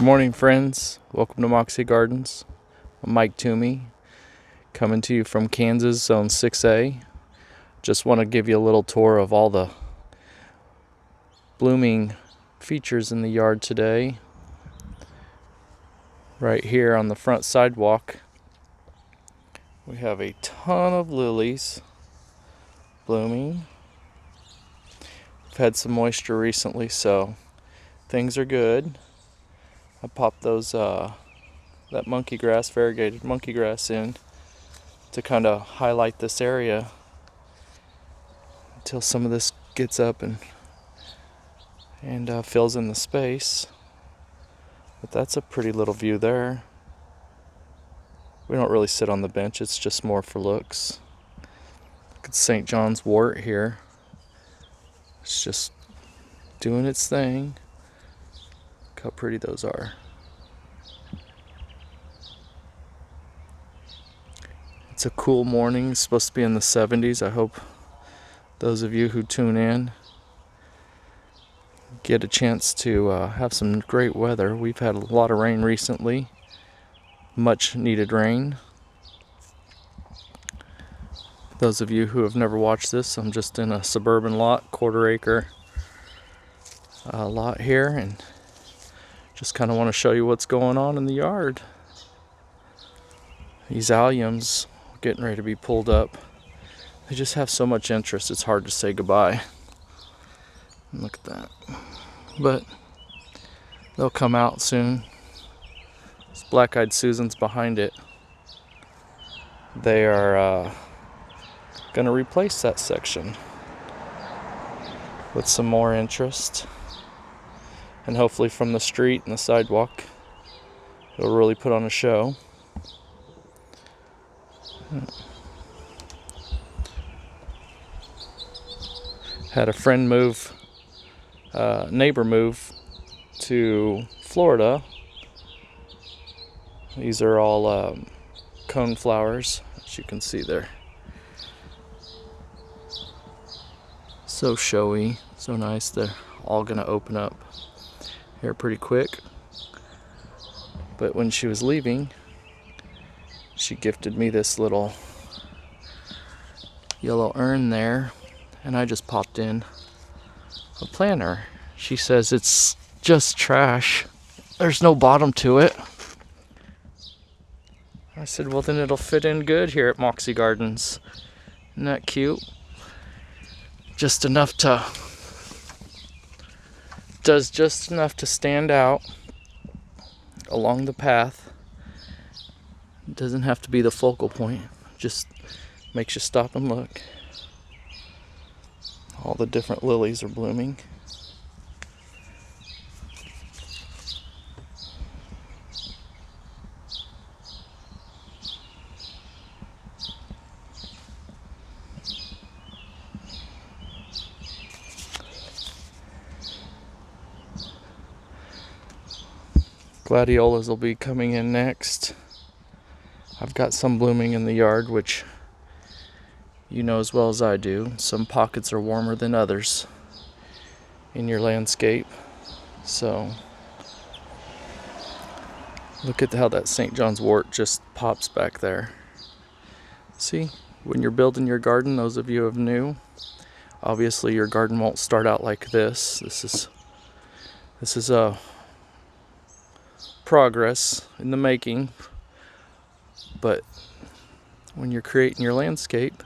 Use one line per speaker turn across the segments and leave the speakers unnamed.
Good morning, friends. Welcome to Moxie Gardens. I'm Mike Toomey, coming to you from Kansas, Zone 6A. Just want to give you a little tour of all the blooming features in the yard today. Right here on the front sidewalk, we have a ton of lilies blooming. We've had some moisture recently, so things are good. I popped that monkey grass, variegated monkey grass in to kind of highlight this area until some of this gets up and fills in the space. But that's a pretty little view there. We don't really sit on the bench, it's just more for looks. Look at St. John's Wort here. It's just doing its thing. Look how pretty those are. It's a cool morning. It's supposed to be in the 70s. I hope those of you who tune in get a chance to have some great weather. We've had a lot of rain recently. Much needed rain. Those of you who have never watched this, I'm just in a suburban lot, quarter-acre lot here, and just kind of want to show you what's going on in the yard. These alliums getting ready to be pulled up. They just have so much interest, it's hard to say goodbye. Look at that. But they'll come out soon. This black-eyed Susan's behind it. They are going to replace that section with some more interest. And hopefully from the street and the sidewalk, it'll really put on a show. Had a friend neighbor move to Florida. These are all cone flowers, as you can see there. So showy, so nice. They're all gonna open up here pretty quick. But when she was leaving, she gifted me this little yellow urn there, and I just popped in a planter. She says it's just trash. There's no bottom to it. I said, well, then it'll fit in good here at Moxie Gardens. Isn't that cute? Just enough to stand out along the path. It doesn't have to be the focal point. Just makes you stop and look. All the different lilies are blooming. Gladiolas will be coming in next. I've got some blooming in the yard, which you know as well as I do. Some pockets are warmer than others in your landscape. So look at how that St. John's Wort just pops back there. See, when you're building your garden, those of you who have new, obviously your garden won't start out like this. This is a progress in the making. But when you're creating your landscape,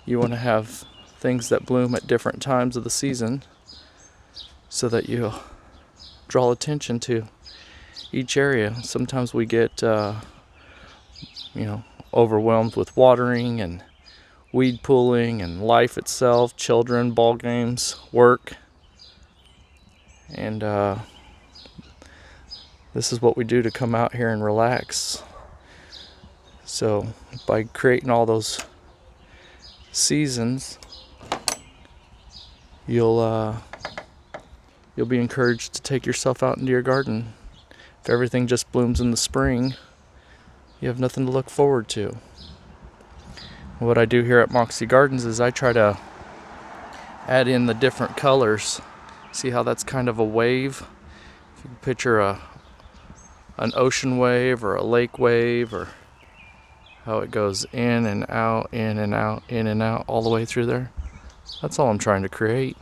you want to have things that bloom at different times of the season so that you draw attention to each area. Sometimes we get overwhelmed with watering and weed pulling and life itself, children, ball games, work. And this is what we do to come out here and relax. So by creating all those seasons, you'll be encouraged to take yourself out into your garden. If everything just blooms in the spring, you have nothing to look forward to. What I do here at Moxie Gardens is I try to add in the different colors. See how that's kind of a wave? If you can picture a an ocean wave or a lake wave, or how it goes in and out, in and out, in and out, all the way through there. That's all I'm trying to create.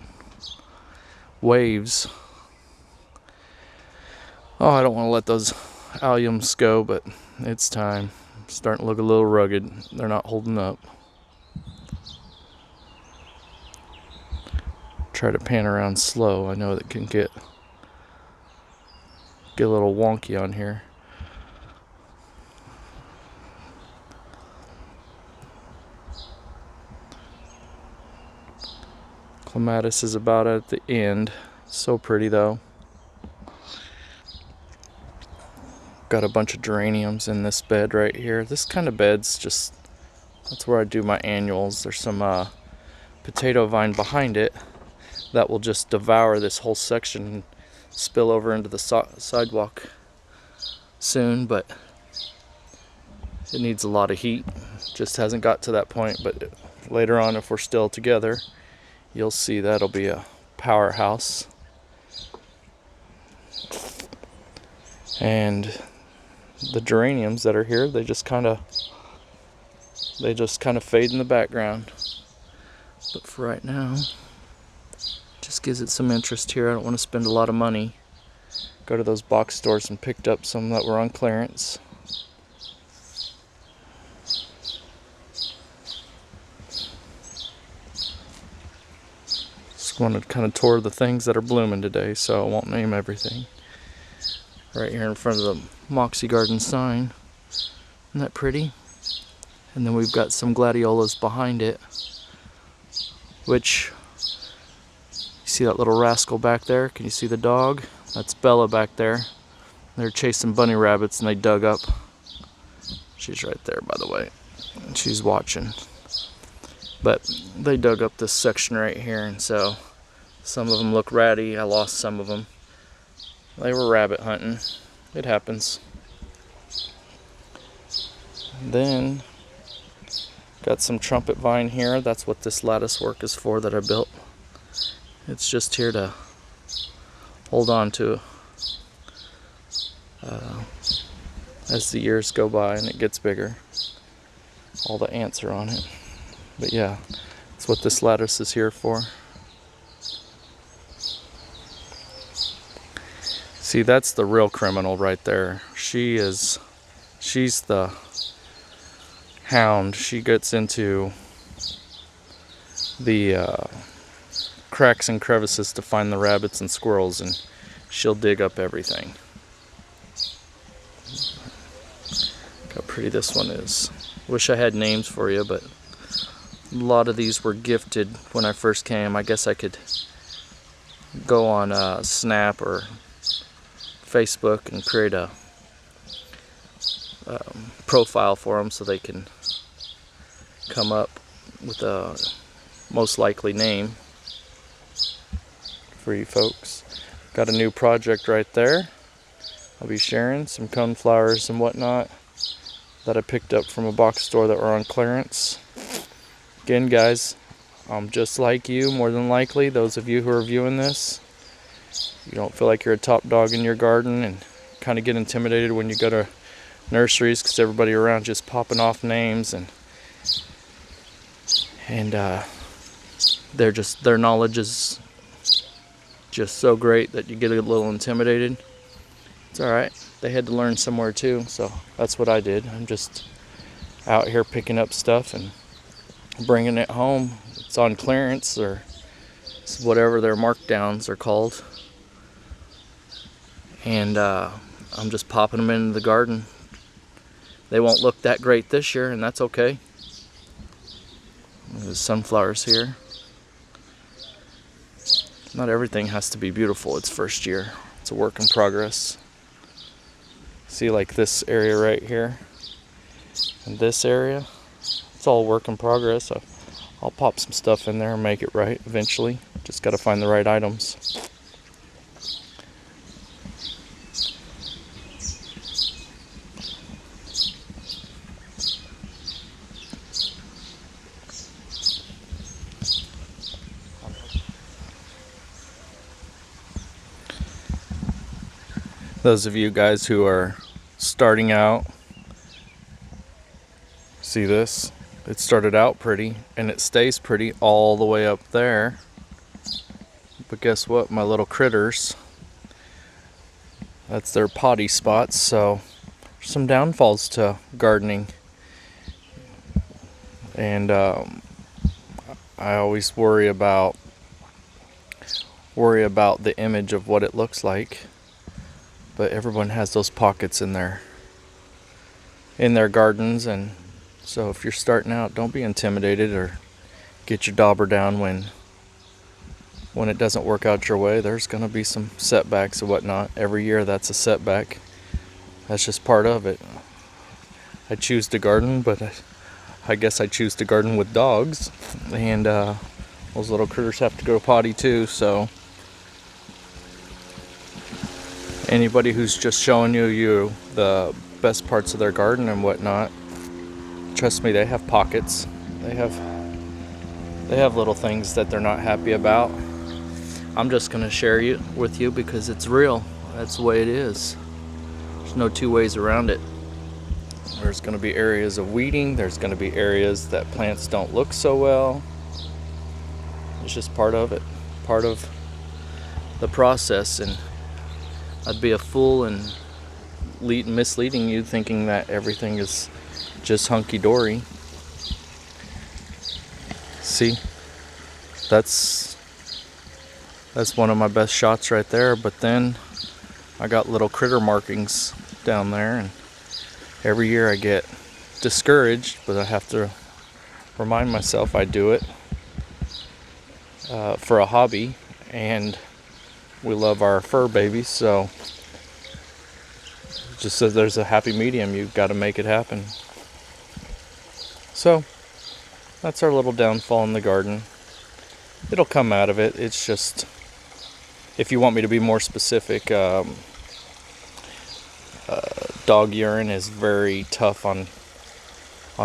Waves. Oh, I don't want to let those alliums go, but it's time. Starting to look a little rugged. They're not holding up. Try to pan around slow. I know that can get a little wonky on here. Clematis is about at the end. So pretty though. Got a bunch of geraniums in this bed right here. This kind of bed's just, that's where I do my annuals. There's some potato vine behind it that will just devour this whole section and spill over into the sidewalk soon, but it needs a lot of heat. Just hasn't got to that point, but later on, if we're still together, you'll see that'll be a powerhouse. And the geraniums that are here, they just kind of fade in the background. But for right now, just gives it some interest here. I don't want to spend a lot of money. Go to those box stores and picked up some that were on clearance. Just want to kind of tour the things that are blooming today, so I won't name everything. Right here in front of the Moxie Gardens sign. Isn't that pretty? And then we've got some gladiolas behind it, which, you see that little rascal back there? Can you see the dog? That's Bella back there. They're chasing bunny rabbits and they dug up. She's right there, by the way. And she's watching. But they dug up this section right here, and so some of them look ratty. I lost some of them. They were rabbit hunting. It happens. And then got some trumpet vine here. That's what this lattice work is for that I built. It's just here to hold on to as the years go by and it gets bigger. All the ants are on it. But yeah, that's what this lattice is here for. See, that's the real criminal right there. She's the hound. She gets into the cracks and crevices to find the rabbits and squirrels, and she'll dig up everything. Look how pretty this one is. Wish I had names for you, but a lot of these were gifted when I first came. I guess I could go on Snap or Facebook and create a profile for them so they can come up with a most likely name for you folks. Got a new project right there. I'll be sharing some coneflowers and whatnot that I picked up from a box store that were on clearance. Again, guys, I'm just like you, more than likely. Those of you who are viewing this, you don't feel like you're a top dog in your garden and kind of get intimidated when you go to nurseries because everybody around just popping off names and their knowledge is just so great that you get a little intimidated. It's alright. They had to learn somewhere too, so that's what I did. I'm just out here picking up stuff and bringing it home. It's on clearance or whatever their markdowns are called. And I'm just popping them into the garden. They won't look that great this year, and that's okay. There's sunflowers here. Not everything has to be beautiful its first year. It's a work in progress. See, like this area right here and this area, it's all work in progress. I'll pop some stuff in there and make it right eventually. Just got to find the right items. Those of you guys who are starting out. See this? It started out pretty, and it stays pretty all the way up there. But guess what? My little critters, that's their potty spots, so there's some downfalls to gardening. And I always worry about the image of what it looks like. But everyone has those pockets in their gardens, and so if you're starting out, don't be intimidated or get your dauber down when it doesn't work out your way. There's going to be some setbacks and whatnot. Every year that's a setback. That's just part of it. I choose to garden, but I guess I choose to garden with dogs, and those little critters have to go potty too, so anybody who's just showing you the best parts of their garden and whatnot, trust me, they have pockets. They have little things that they're not happy about. I'm just going to share with you because it's real. That's the way it is. There's no two ways around it. There's going to be areas of weeding. There's going to be areas that plants don't look so well. It's just part of it. Part of the process. And I'd be a fool and misleading you thinking that everything is just hunky-dory. See? That's one of my best shots right there, but then I got little critter markings down there, and every year I get discouraged, but I have to remind myself I do it for a hobby, and we love our fur babies, so just so there's a happy medium, you've got to make it happen. So that's our little downfall in the garden. It'll come out of it. It's just, if you want me to be more specific, dog urine is very tough on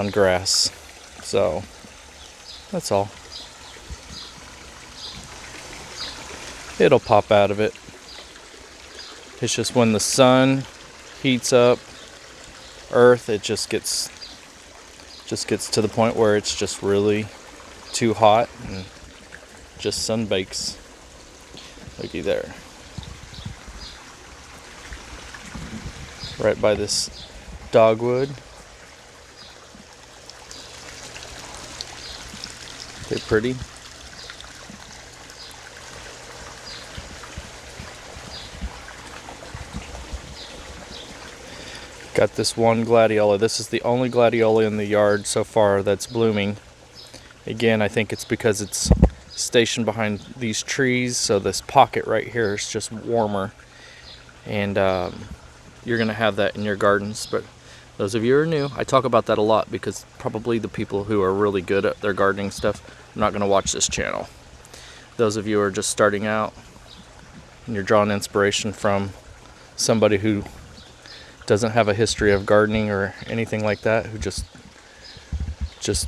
grass. So that's all. It'll pop out of it. It's just when the sun heats up earth, it just gets to the point where it's just really too hot and just sunbakes. Looky there. Right by this dogwood. They're pretty. Got this one gladiola. This is the only gladiola in the yard so far that's blooming. Again, I think it's because it's stationed behind these trees, so this pocket right here is just warmer. And you're going to have that in your gardens. But those of you who are new, I talk about that a lot because probably the people who are really good at their gardening stuff are not going to watch this channel. Those of you who are just starting out and you're drawing inspiration from somebody who doesn't have a history of gardening or anything like that, who just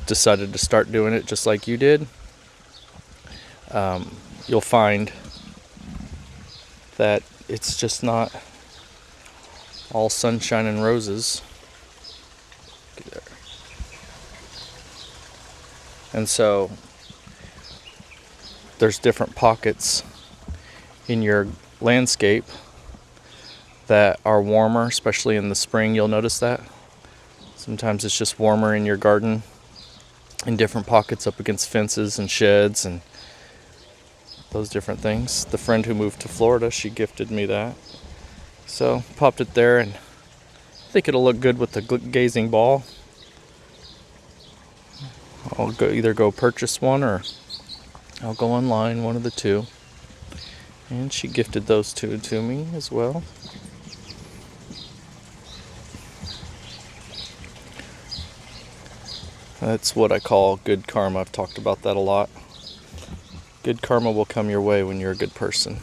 decided to start doing it just like you did, you'll find that it's just not all sunshine and roses. And so there's different pockets in your landscape that are warmer, especially in the spring. You'll notice that sometimes it's just warmer in your garden in different pockets up against fences and sheds and those different things. The friend who moved to Florida, she gifted me that, so popped it there, and I think it'll look good with the gazing ball. I'll either go purchase one or I'll go online, one of the two. And she gifted those two to me as well. That's what I call good karma. I've talked about that a lot. Good karma will come your way when you're a good person.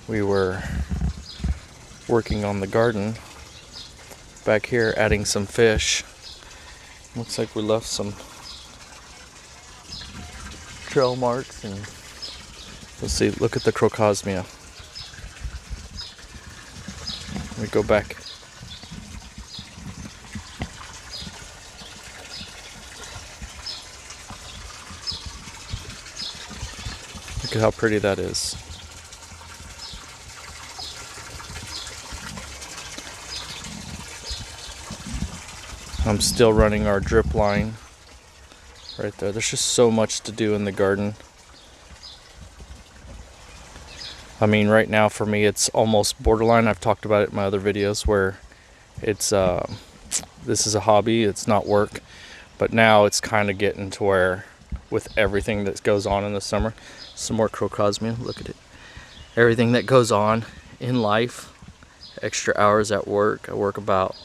We were working on the garden back here, adding some fish. Looks like we left some trail marks, and let's see, look at the Crocosmia. We go back. Look at how pretty that is. I'm still running our drip line right there. There's just so much to do in the garden. I mean, right now for me it's almost borderline. I've talked about it in my other videos where it's this is a hobby, it's not work. But now it's kind of getting to where, with everything that goes on in the summer, some more Crocosmia, look at it. Everything that goes on in life, extra hours at work. I work about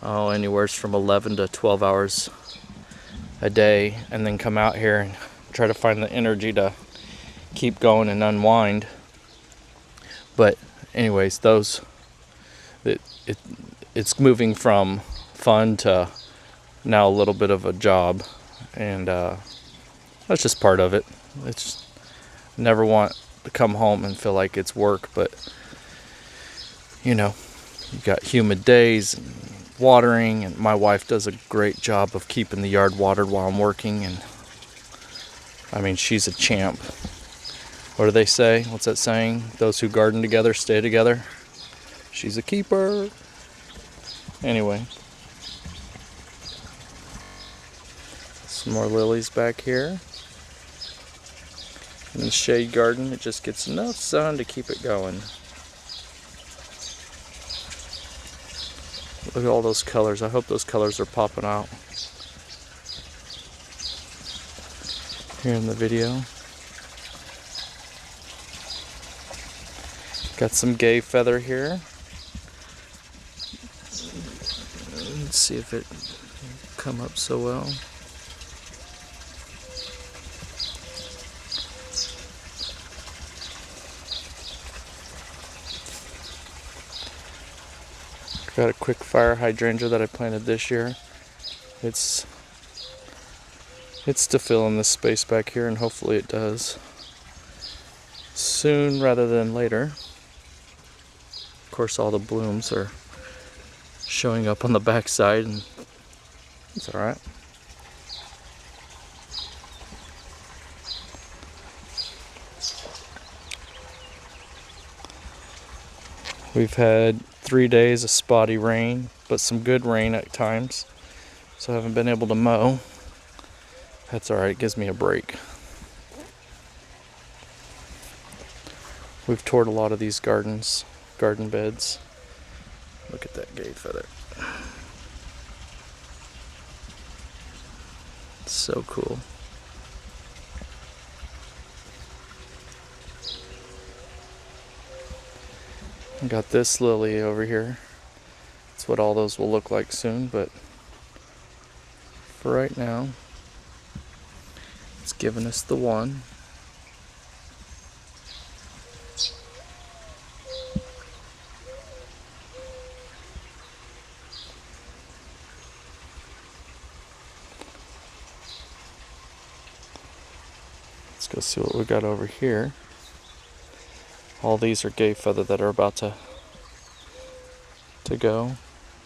anywhere from 11 to 12 hours a day, and then come out here and try to find the energy to keep going and unwind. But anyways, it's moving from fun to now a little bit of a job, and that's just part of it. It's never want to come home and feel like it's work, but you know, you got humid days and watering, and my wife does a great job of keeping the yard watered while I'm working, and I mean, she's a champ. What do they say? What's that saying? Those who garden together stay together. She's a keeper. Anyway, some more lilies back here. In the shade garden, it just gets enough sun to keep it going. Look at all those colors. I hope those colors are popping out here in the video. Got some gay feather here. Let's see if it will come up so well. Got a quick fire hydrangea that I planted this year. It's to fill in this space back here, and hopefully it does soon rather than later. Of course, all the blooms are showing up on the back side, and it's all right. We've had 3 days of spotty rain, but some good rain at times, so I haven't been able to mow. That's all right, it gives me a break. We've toured a lot of these garden beds. Look at that gay feather. It's so cool. Got this lily over here. That's what all those will look like soon, but for right now, it's giving us the one. Let's go see what we got over here. All these are gay feather that are about to go. You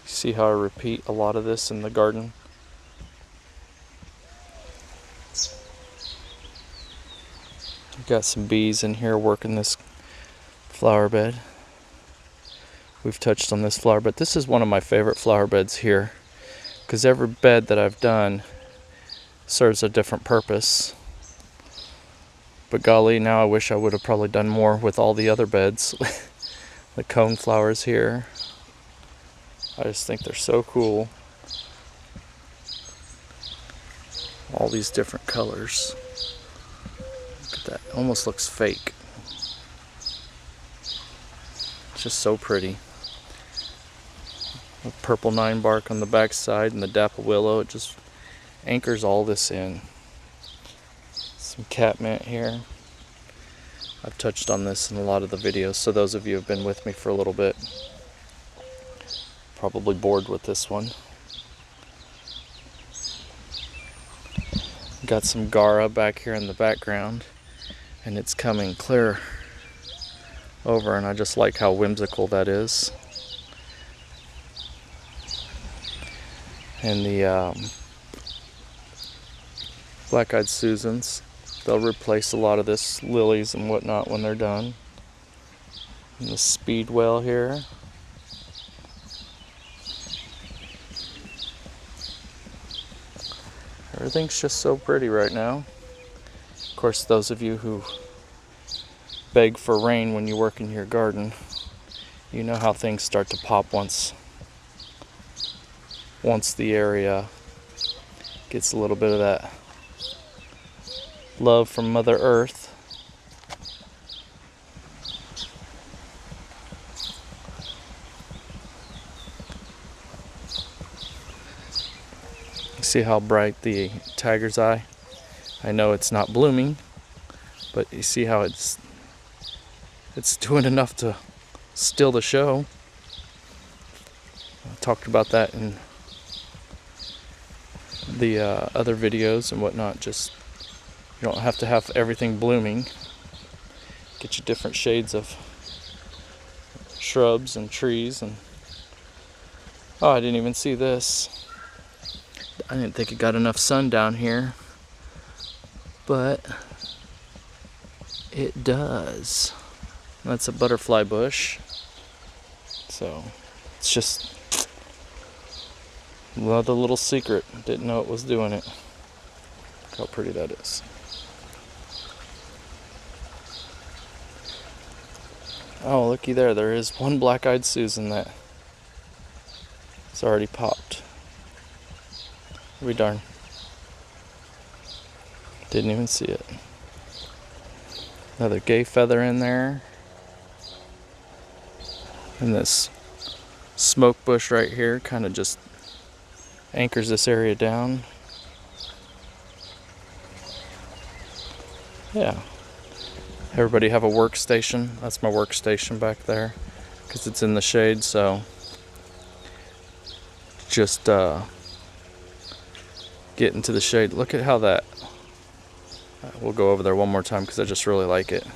see how I repeat a lot of this in the garden? We've got some bees in here working this flower bed. We've touched on this flower bed. This is one of my favorite flower beds here, because every bed that I've done serves a different purpose. But golly, now I wish I would have probably done more with all the other beds. The cone flowers here, I just think they're so cool. All these different colors. Look at that, it almost looks fake. It's just so pretty. The purple 9-bark on the back side and the dapple willow, it just anchors all this in. Some catmint here. I've touched on this in a lot of the videos, so those of you who have been with me for a little bit probably bored with this one. Got some Gara back here in the background, and it's coming clear over, and I just like how whimsical that is. and the black-eyed Susans. They'll replace a lot of this lilies and whatnot when they're done. And the speedwell here. Everything's just so pretty right now. Of course, those of you who beg for rain when you work in your garden, you know how things start to pop once the area gets a little bit of that love from Mother Earth. See how bright the tiger's eye? I know it's not blooming, but you see how it's doing enough to steal the show. I talked about that in the other videos and whatnot. Just, you don't have to have everything blooming. Get you different shades of shrubs and trees. And oh, I didn't even see this. I didn't think it got enough sun down here, but it does. That's a butterfly bush. So it's just another little secret. Didn't know it was doing it. Look how pretty that is. Oh, looky there. There is one black-eyed Susan that it's already popped. Be darn. Didn't even see it. Another gay feather in there. And this smoke bush right here kind of just anchors this area down. Yeah. Everybody have a workstation. That's my workstation back there because it's in the shade, so just get into the shade. Look at how that, we'll go over there one more time because I just really like it.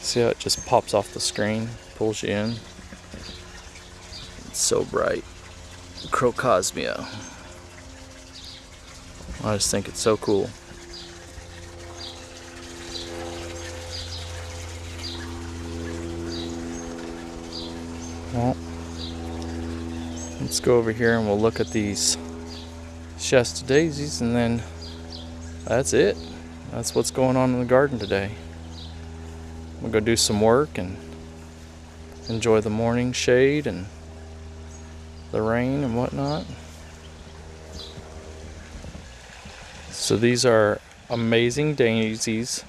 See how it just pops off the screen, pulls you in. It's so bright. Crocosmia. I just think it's so cool. Well, let's go over here and we'll look at these Shasta daisies, and then that's it. That's what's going on in the garden today. We'll go do some work and enjoy the morning shade and the rain and whatnot. So these are amazing daisies,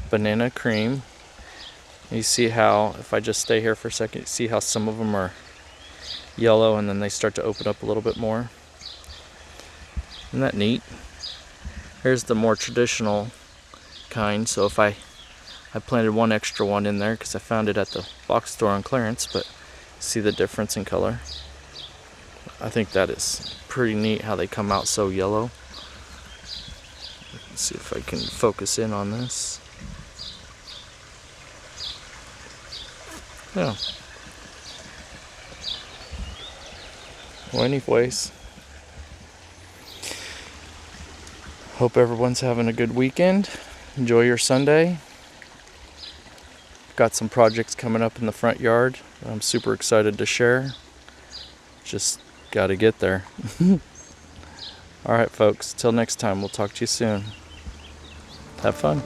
banana cream. You see how, if I just stay here for a second, see how some of them are yellow and then they start to open up a little bit more. Isn't that neat? Here's the more traditional kind. So if I planted one extra one in there because I found it at the box store on clearance, but see the difference in color? I think that is pretty neat how they come out so yellow. Let's see if I can focus in on this. Yeah. Well, anyways, hope everyone's having a good weekend. Enjoy your Sunday. Got some projects coming up in the front yard that I'm super excited to share. Just got to get there. All right, folks. Till next time, we'll talk to you soon. Have fun.